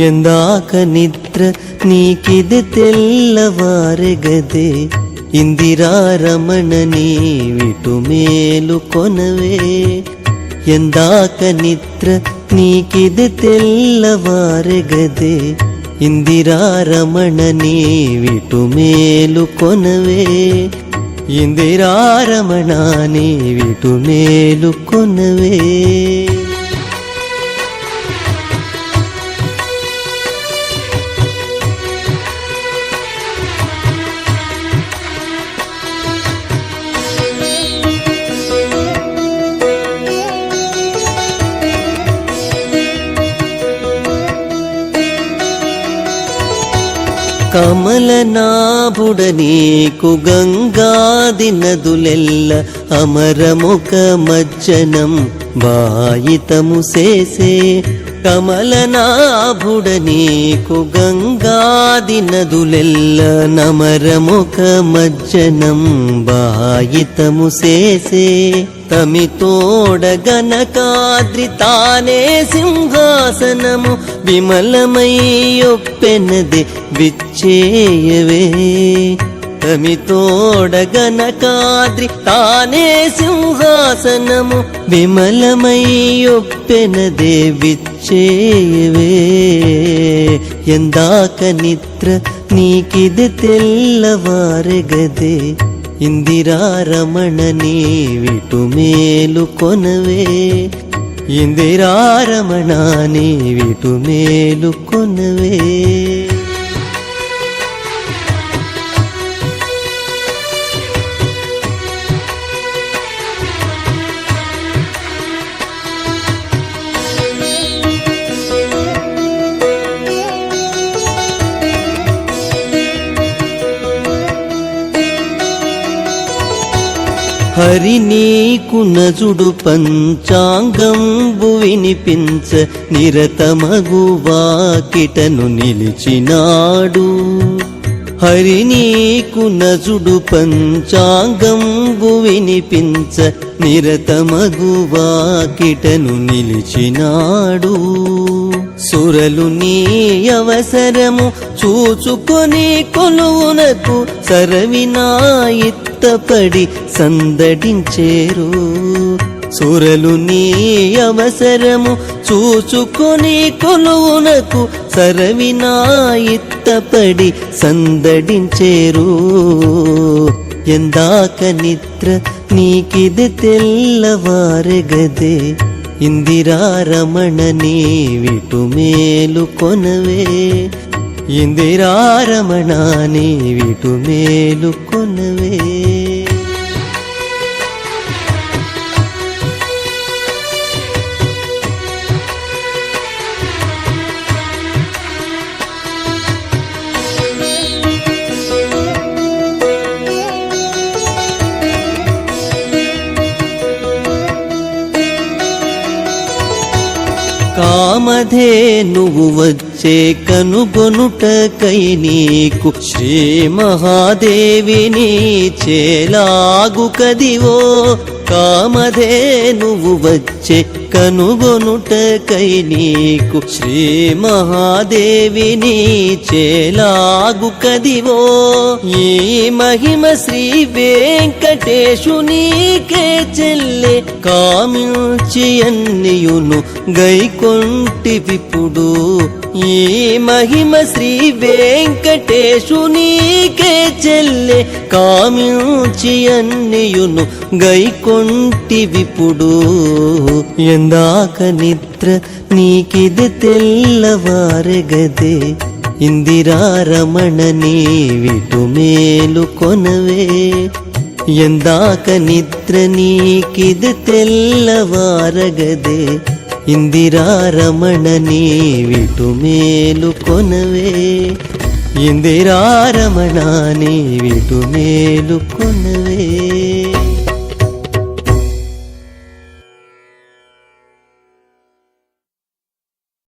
ಎಂದಾಕ ನಿದ್ರ ನೀಕಿದೆ ತೆಲ್ಲವಾರೆಗದೆ ಇಂದಿರಾರಮಣ ನೀವಿಟು ಮೇಲು ಕೊನವೇ ಎಂದಾಕ ನಿದ್ರ ನೀಕಿದೆ ತೆಲ್ಲವಾರೆಗದೆ ಇಂದಿರಾರಮಣ ನೀವಿಟು ಮೇಲು ಕೊನವೇ ಇಂದಿರಾರಮಣ ನೀವಿಟು ಮೇಲು ಕೊನವೇ కమలనాభుడ నీకు గంగాది నదులెల్ల అమరముఖ మజ్జనం బాయితము చేసే కమలనాభుడ నీకు గంగాది నదులెల్ల నమరముఖ మజ్జనం బాయితము చేసే తమితోడ గనకాద్రి తానే సింహాసనము విమలమయ్యొప్పెనది విచ్చేయవే తమితోడ గనకాద్రి తానే సింహాసనము విమలమయ్యొప్పెనదే విచ్చేయవే ఎందాక నిద్ర నీకిది తెల్లవారెగదే ఇందిరారమణ నీవిటు మేలు కొనవే ఇందిరారమణ నీవిటు మేలు కొనవే హరి నీకు నజుడు పంచాంగంబు వినిపించ నిరతమగు వాకిటను నిలిచినాడు హరి నీకు నజుడు పంచాంగంబు వినిపించ నిరతమగు వాకిటను నిలిచినాడు సురలు నీ అవసరము చూచుకొని కొలువునకు సరవినాయిత్తపడి సందడించేరు సురలు నీ అవసరము చూచుకొని కొలువునకు సరవినాయిత్తపడి సందడించేరు ఎందాక నిద్ర నీకిది తెల్లవారెగదే ఇందిరారమణ నీవిటు మేలు కొనవే ఇందిరారమణ నీవిటు మేలు కొనవే కామధేనువు వచ్చే కనుగొనుటకై నీకు శ్రీ మహాదేవిని చేలాగు కదివో కామధేనువు వచ్చే కనుగొనుటకై నీకు శ్రీ మహాదేవిని చేలాగు కదివో ఈ మహిమ శ్రీ వెంకటేశునికే చెల్లె కామించి అన్నియును గైకొంటి విపుడు ఈ మహిమ శ్రీ వెంకటేశునికే చెల్లె కామించి అన్నియును గైకొంటి విపుడు ఎందాక నిద్ర నీకిది తెల్లవారెగదే ఇందిరారమణ నీవిటు మేలు కొనవే ఎందాక నిద్ర నీకిది తెల్లవారగదే ఇందిరారమణ నీవిటు మేలు కొనవే ఇందిరారమణ నీవిటు మేలు కొనవే